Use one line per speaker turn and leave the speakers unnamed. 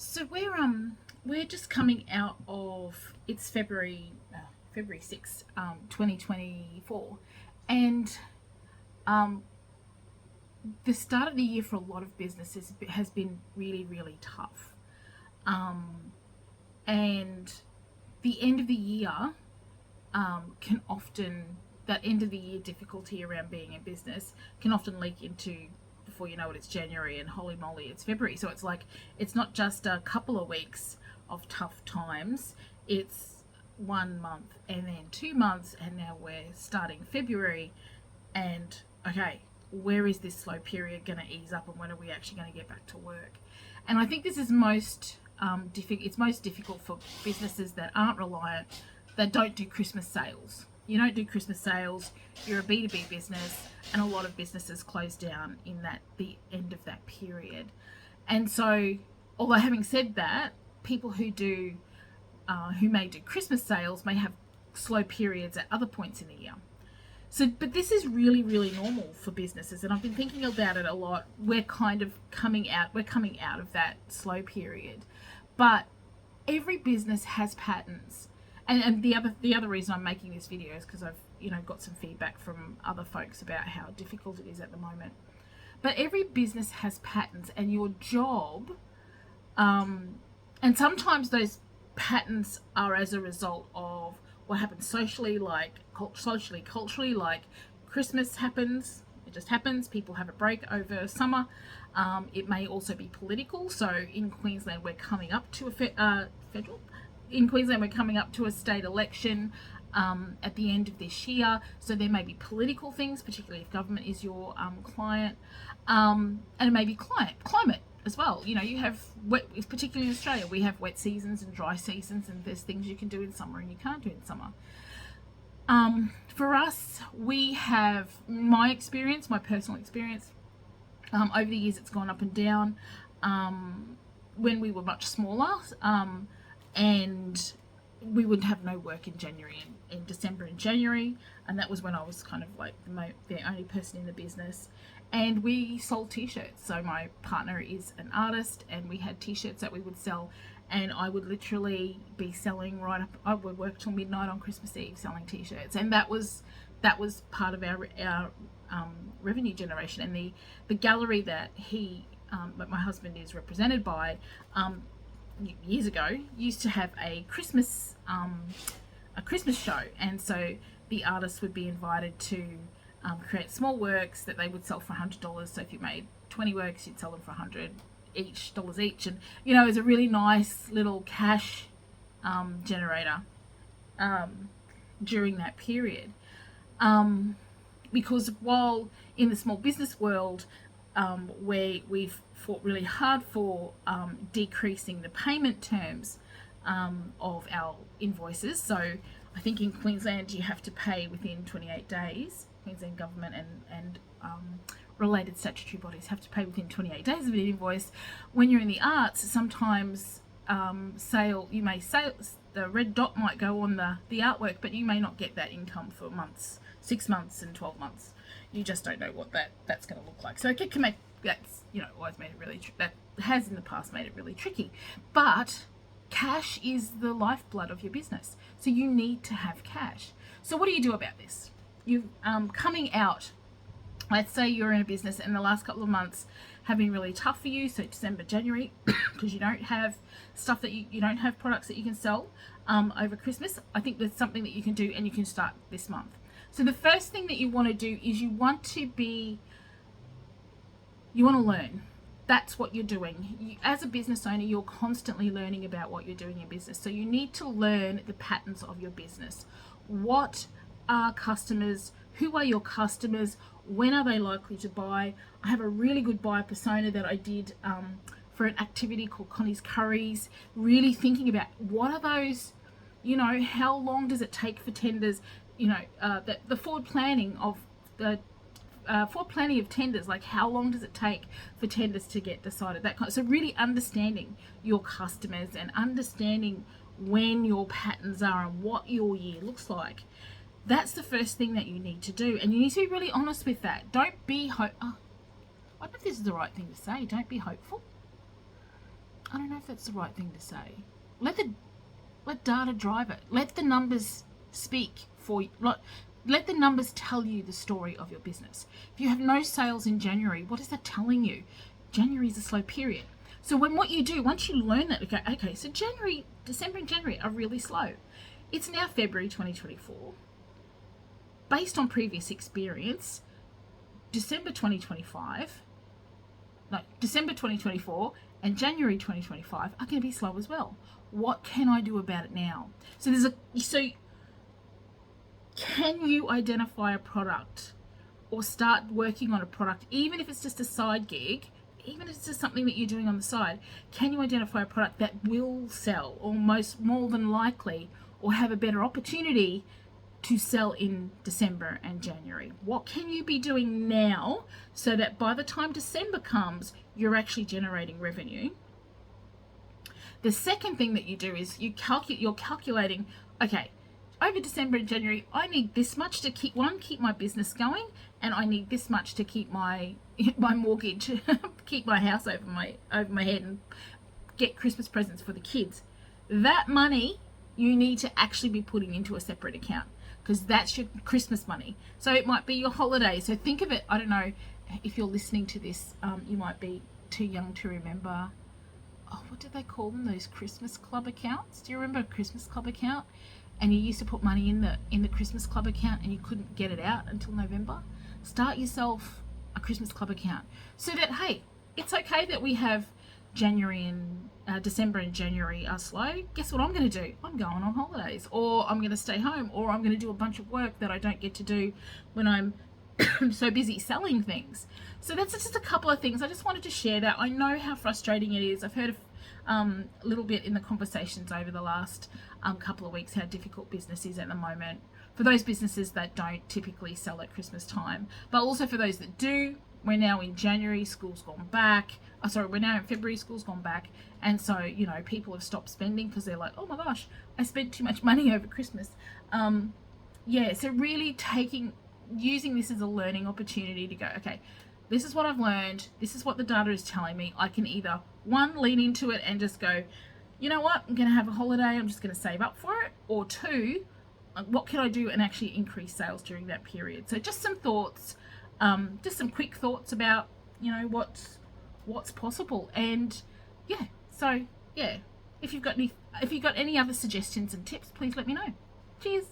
So we're just coming out of it's February 6th, 2024, and um, the start of the year for a lot of businesses has been really tough, and the end of the year can often that end of the year difficulty around being in business can often leak into, before you know it, it's January, and holy moly, it's February. So it's like it's not just a couple of weeks of tough times, it's 1 month and then 2 months, and now we're starting February. And okay, where is this slow period going to ease up, and when are we actually going to get back to work? And I think this is it's most difficult for businesses that aren't reliant, that don't do Christmas sales. You don't do Christmas sales, you're a B2B business, and a lot of businesses close down in the end of that period. And so, although having said that, people who may do Christmas sales may have slow periods at other points in the year. So, but this is really normal for businesses, and I've been thinking about it a lot. We're coming out of that slow period, but every business has patterns. And the other reason I'm making this video is because I've got some feedback from other folks about how difficult it is at the moment. But every business has patterns, and your job, and sometimes those patterns are as a result of what happens socially, culturally, like Christmas happens. It just happens. People have a break over summer. It may also be political. So in Queensland, we're coming up to federal. In Queensland, we're coming up to a state election at the end of this year. So there may be political things, particularly if government is your client, and it may be climate as well. You have wet, particularly in Australia, we have wet seasons and dry seasons, and there's things you can do in summer and you can't do in summer. For us, we have my personal experience. Over the years, it's gone up and down. When we were much smaller, and we would have no work in December and January, and that was when I was kind of like the only person in the business. And we sold t-shirts. So my partner is an artist, and we had t-shirts that we would sell, and I would literally be selling right up. I would work till midnight on Christmas Eve selling t-shirts, and that was part of our revenue generation. And the gallery that my husband is represented by, years ago, used to have a Christmas show, and so the artists would be invited to create small works that they would sell for $100. So if you made 20 works, you'd sell them for $100 each, and it was a really nice little cash generator during that period, because while in the small business world, where we've fought really hard for decreasing the payment terms of our invoices. So I think in Queensland you have to pay within 28 days. Queensland government and related statutory bodies have to pay within 28 days of an invoice. When you're in the arts, sometimes the red dot might go on the artwork, but you may not get that income for months, 6 months and 12 months. You just don't know what that's going to look like. So it can make always made it really that has in the past made it really tricky. But cash is the lifeblood of your business, so you need to have cash. So what do you do about this? You coming out, let's say you're in a business and the last couple of months have been really tough for you, so December, January, because you don't have stuff that you don't have products that you can sell over Christmas. I think there's something that you can do, and you can start this month. So the first thing that you want to do is you want to learn. That's what you're doing. As a business owner, you're constantly learning about what you're doing in business. So you need to learn the patterns of your business. What are customers? Who are your customers? When are they likely to buy? I have a really good buyer persona that I did for an activity called Connie's Curries, really thinking about what are those, how long does it take for tenders, the forward planning of tenders, like how long does it take for tenders to get decided, that kind of, so really understanding your customers and understanding when your patterns are and what your year looks like. That's the first thing that you need to do, and you need to be really honest with that. Don't be I don't know if this is the right thing to say. Don't be hopeful. I don't know if that's the right thing to say. Let data drive it. Let the numbers speak for you. Let the numbers tell you the story of your business. If you have no sales in January, what is that telling you? January is a slow period. So what you do, once you learn that, okay, so December and January are really slow. It's now February 2024. Based on previous experience, December 2024 and January 2025 are going to be slow as well. What can I do about it now? So can you identify a product or start working on a product, even if it's just a side gig, even if it's just something that you're doing on the side? Can you identify a product that will sell, or more than likely, or have a better opportunity to sell in December and January? What can you be doing now so that by the time December comes, you're actually generating revenue? The second thing that you do is you're calculating, okay, over December and January, I need this much to keep my business going, and I need this much to keep my mortgage, keep my house over my head, and get Christmas presents for the kids. That money you need to actually be putting into a separate account, because that's your Christmas money. So it might be your holiday. So think of it, I don't know if you're listening to this, you might be too young to remember, what did they call them, those Christmas club accounts? Do you remember a Christmas club account? And you used to put money in the Christmas club account and you couldn't get it out until November. Start yourself a Christmas club account, so that, hey, it's okay that we have January and December and January are slow. Guess what I'm going to do? I'm going on holidays, or I'm going to stay home, or I'm going to do a bunch of work that I don't get to do when I'm so busy selling things. So that's just a couple of things. I just wanted to share that. I know how frustrating it is. I've heard a little bit in the conversations over the last couple of weeks how difficult business is at the moment for those businesses that don't typically sell at Christmas time, but also for those that do. We're now in January, school's gone back. We're now in February, school's gone back. And so, people have stopped spending because they're like, oh my gosh, I spent too much money over Christmas. So really using this as a learning opportunity to go, okay, this is what I've learned. This is what the data is telling me. I can either, one, lean into it and just go, you know what, I'm going to have a holiday. I'm just going to save up for it. Or two, what can I do and actually increase sales during that period? So just some thoughts, just some quick thoughts about, what's possible. And if you've got any other suggestions and tips, please let me know. Cheers.